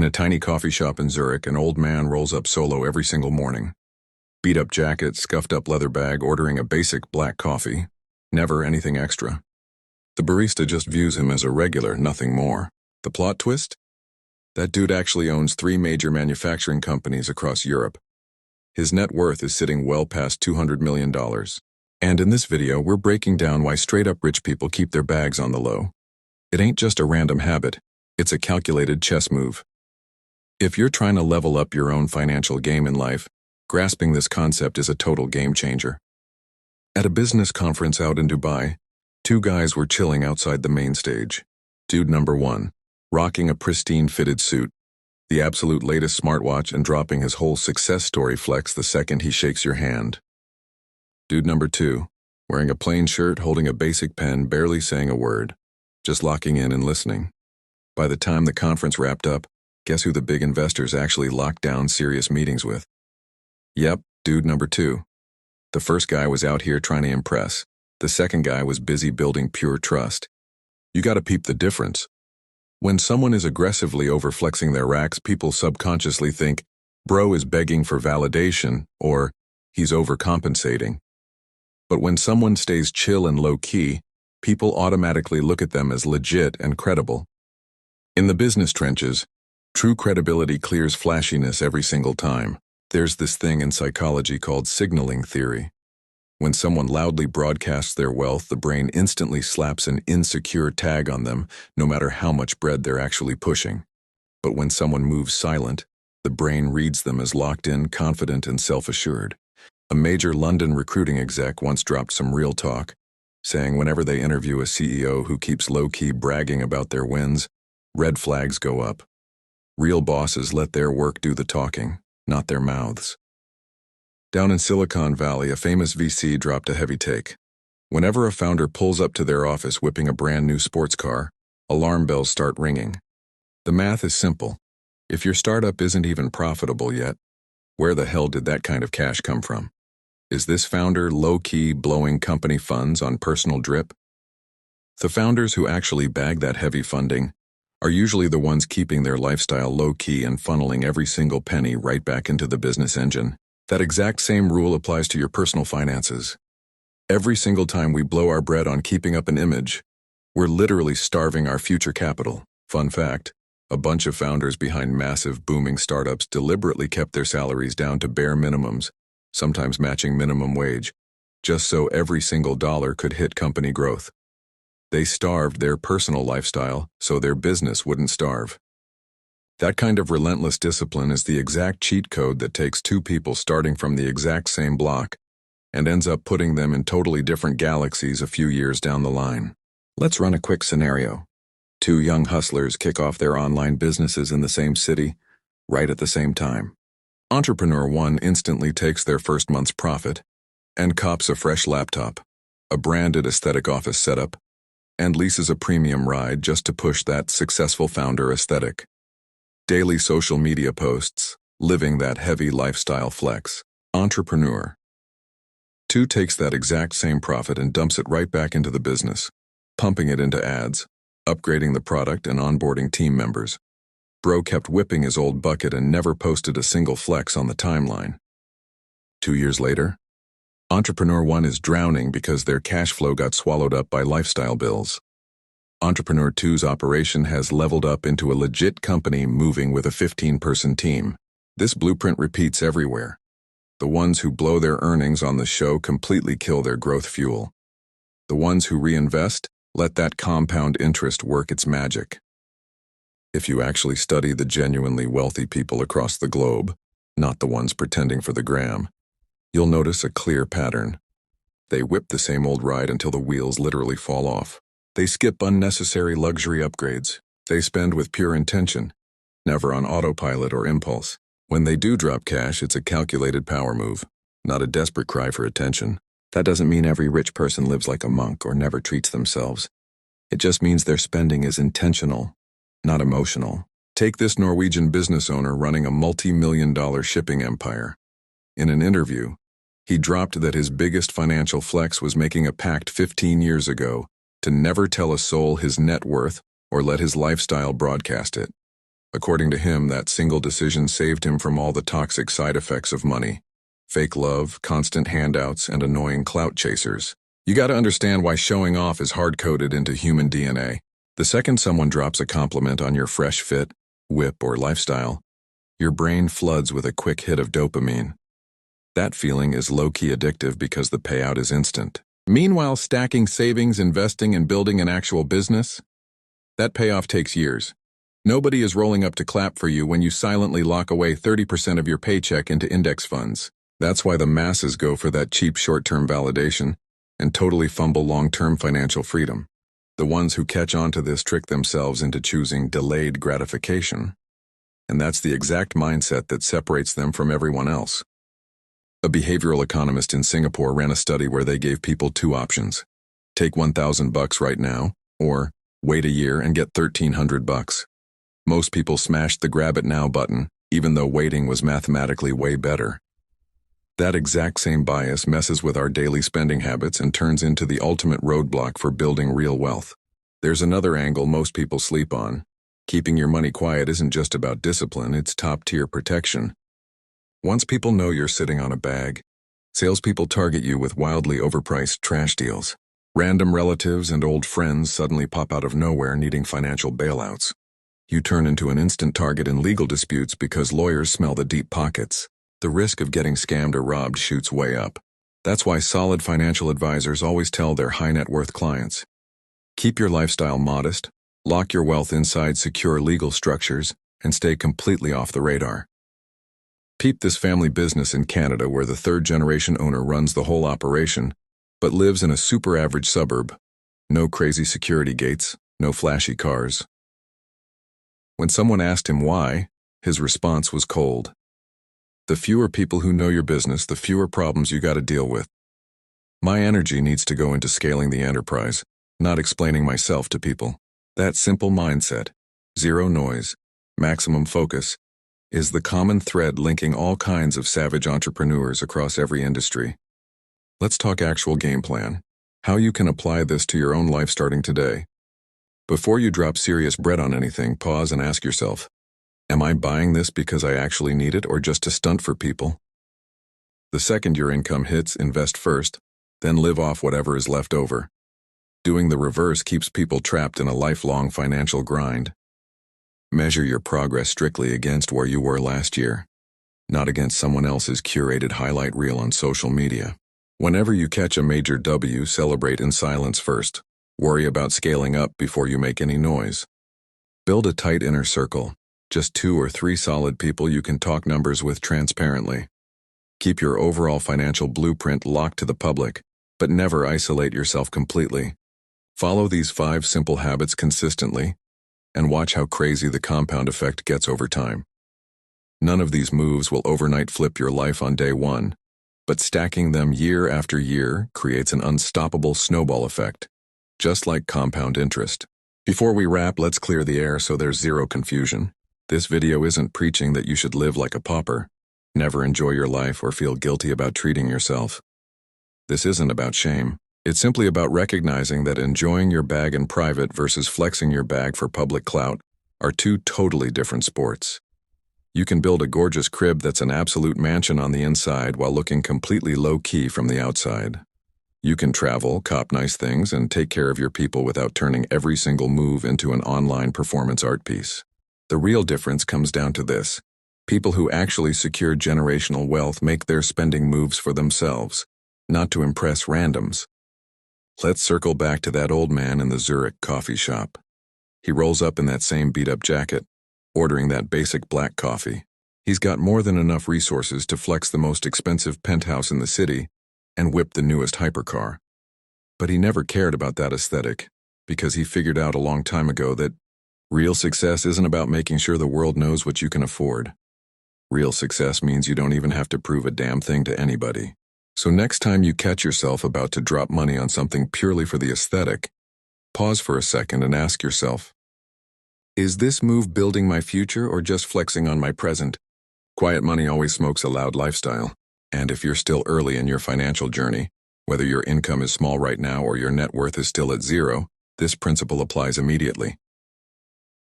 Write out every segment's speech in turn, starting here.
In a tiny coffee shop in Zurich, an old man rolls up solo every single morning. Beat-up jacket, scuffed-up leather bag, ordering a basic black coffee. Never anything extra. The barista just views him as a regular, nothing more. The plot twist? That dude actually owns 3 major manufacturing companies across Europe. His net worth is sitting well past $200 million. And in this video, we're breaking down why straight-up rich people keep their bags on the low. It ain't just a random habit. It's a calculated chess move. If you're trying to level up your own financial game in life, grasping this concept is a total game changer. At a business conference out in Dubai, 2 guys were chilling outside the main stage. Dude number 1, rocking a pristine fitted suit, the absolute latest smartwatch, and dropping his whole success story flex the second he shakes your hand. Dude number 2, wearing a plain shirt, holding a basic pen, barely saying a word, just locking in and listening. By the time the conference wrapped up, guess who the big investors actually locked down serious meetings with? Yep, dude number 2. The first guy was out here trying to impress. The second guy was busy building pure trust. You gotta peep the difference. When someone is aggressively overflexing their racks, people subconsciously think, bro is begging for validation, or he's overcompensating. But when someone stays chill and low-key, people automatically look at them as legit and credible. In the business trenches, true credibility clears flashiness every single time. There's this thing in psychology called signaling theory. When someone loudly broadcasts their wealth, the brain instantly slaps an insecure tag on them, no matter how much bread they're actually pushing. But when someone moves silent, the brain reads them as locked in, confident, and self-assured. A major London recruiting exec once dropped some real talk, saying whenever they interview a CEO who keeps low-key bragging about their wins, red flags go up. Real bosses let their work do the talking, not their mouths. Down in Silicon Valley, a famous VC dropped a heavy take. Whenever a founder pulls up to their office whipping a brand new sports car, alarm bells start ringing. The math is simple. If your startup isn't even profitable yet, where the hell did that kind of cash come from? Is this founder low-key blowing company funds on personal drip? The founders who actually bag that heavy funding are usually the ones keeping their lifestyle low-key and funneling every single penny right back into the business engine. That exact same rule applies to your personal finances. Every single time we blow our bread on keeping up an image, we're literally starving our future capital. Fun fact, a bunch of founders behind massive booming startups deliberately kept their salaries down to bare minimums, sometimes matching minimum wage, just so every single dollar could hit company growth. They starved their personal lifestyle so their business wouldn't starve. That kind of relentless discipline is the exact cheat code that takes 2 people starting from the exact same block and ends up putting them in totally different galaxies a few years down the line. Let's run a quick scenario. 2 young hustlers kick off their online businesses in the same city, right at the same time. Entrepreneur 1 instantly takes their first month's profit and cops a fresh laptop, a branded aesthetic office setup, and leases a premium ride just to push that successful founder aesthetic. Daily social media posts, living that heavy lifestyle flex. Entrepreneur 2 takes that exact same profit and dumps it right back into the business, pumping it into ads, upgrading the product, and onboarding team members. Bro kept whipping his old bucket and never posted a single flex on the timeline. 2 years later, Entrepreneur 1 is drowning because their cash flow got swallowed up by lifestyle bills. Entrepreneur 2's operation has leveled up into a legit company moving with a 15-person team. This blueprint repeats everywhere. The ones who blow their earnings on the show completely kill their growth fuel. The ones who reinvest let that compound interest work its magic. If you actually study the genuinely wealthy people across the globe, not the ones pretending for the gram, you'll notice a clear pattern. They whip the same old ride until the wheels literally fall off. They skip unnecessary luxury upgrades. They spend with pure intention, never on autopilot or impulse. When they do drop cash, it's a calculated power move, not a desperate cry for attention. That doesn't mean every rich person lives like a monk or never treats themselves. It just means their spending is intentional, not emotional. Take this Norwegian business owner running a multi-million-dollar shipping empire. In an interview, he dropped that his biggest financial flex was making a pact 15 years ago to never tell a soul his net worth or let his lifestyle broadcast it. According to him, that single decision saved him from all the toxic side effects of money: fake love, constant handouts, and annoying clout chasers. You gotta understand why showing off is hard-coded into human DNA. The second someone drops a compliment on your fresh fit, whip, or lifestyle, your brain floods with a quick hit of dopamine. That feeling is low-key addictive because the payout is instant. Meanwhile, stacking savings, investing, and building an actual business, that payoff takes years. Nobody is rolling up to clap for you when you silently lock away 30% of your paycheck into index funds. That's why the masses go for that cheap short-term validation and totally fumble long-term financial freedom. The ones who catch on to this trick themselves into choosing delayed gratification. And that's the exact mindset that separates them from everyone else. A behavioral economist in Singapore ran a study where they gave people two options: take $1,000 right now, or wait a year and get $1,300. Most people smashed the grab it now button, even though waiting was mathematically way better. That exact same bias messes with our daily spending habits and turns into the ultimate roadblock for building real wealth. There's another angle most people sleep on. Keeping your money quiet isn't just about discipline, it's top-tier protection. Once people know you're sitting on a bag, salespeople target you with wildly overpriced trash deals. Random relatives and old friends suddenly pop out of nowhere needing financial bailouts. You turn into an instant target in legal disputes because lawyers smell the deep pockets. The risk of getting scammed or robbed shoots way up. That's why solid financial advisors always tell their high-net-worth clients, keep your lifestyle modest, lock your wealth inside secure legal structures, and stay completely off the radar. Peep this family business in Canada where the third-generation owner runs the whole operation, but lives in a super-average suburb. No crazy security gates, no flashy cars. When someone asked him why, his response was cold. The fewer people who know your business, the fewer problems you gotta deal with. My energy needs to go into scaling the enterprise, not explaining myself to people. That simple mindset, zero noise, maximum focus, is the common thread linking all kinds of savage entrepreneurs across every industry. Let's talk actual game plan, how you can apply this to your own life starting today. Before you drop serious bread on anything, pause and ask yourself, am I buying this because I actually need it or just to stunt for people? The second your income hits, invest first, then live off whatever is left over. Doing the reverse keeps people trapped in a lifelong financial grind. Measure your progress strictly against where you were last year, not against someone else's curated highlight reel on social media. Whenever you catch a major W, celebrate in silence first. Worry about scaling up before you make any noise. Build a tight inner circle, just 2 or 3 solid people you can talk numbers with transparently. Keep your overall financial blueprint locked to the public, but never isolate yourself completely. Follow these 5 simple habits consistently, and watch how crazy the compound effect gets over time. None of these moves will overnight flip your life on day one, but stacking them year after year creates an unstoppable snowball effect, just like compound interest. Before we wrap, let's clear the air so there's zero confusion. This video isn't preaching that you should live like a pauper, never enjoy your life, or feel guilty about treating yourself. This isn't about shame. It's simply about recognizing that enjoying your bag in private versus flexing your bag for public clout are 2 totally different sports. You can build a gorgeous crib that's an absolute mansion on the inside while looking completely low-key from the outside. You can travel, cop nice things, and take care of your people without turning every single move into an online performance art piece. The real difference comes down to this: people who actually secure generational wealth make their spending moves for themselves, not to impress randoms. Let's circle back to that old man in the Zurich coffee shop. He rolls up in that same beat-up jacket, ordering that basic black coffee. He's got more than enough resources to flex the most expensive penthouse in the city and whip the newest hypercar. But he never cared about that aesthetic, because he figured out a long time ago that real success isn't about making sure the world knows what you can afford. Real success means you don't even have to prove a damn thing to anybody. So next time you catch yourself about to drop money on something purely for the aesthetic, pause for a second and ask yourself, is this move building my future or just flexing on my present? Quiet money always smokes a loud lifestyle. And if you're still early in your financial journey, whether your income is small right now or your net worth is still at 0, this principle applies immediately.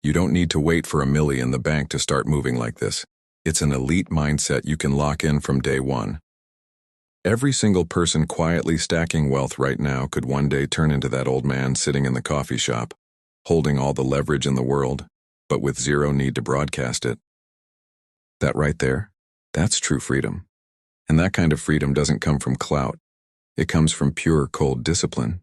You don't need to wait for $1 million in the bank to start moving like this. It's an elite mindset you can lock in from day one. Every single person quietly stacking wealth right now could one day turn into that old man sitting in the coffee shop, holding all the leverage in the world, but with zero need to broadcast it. That right there, that's true freedom. And that kind of freedom doesn't come from clout. It comes from pure, cold discipline.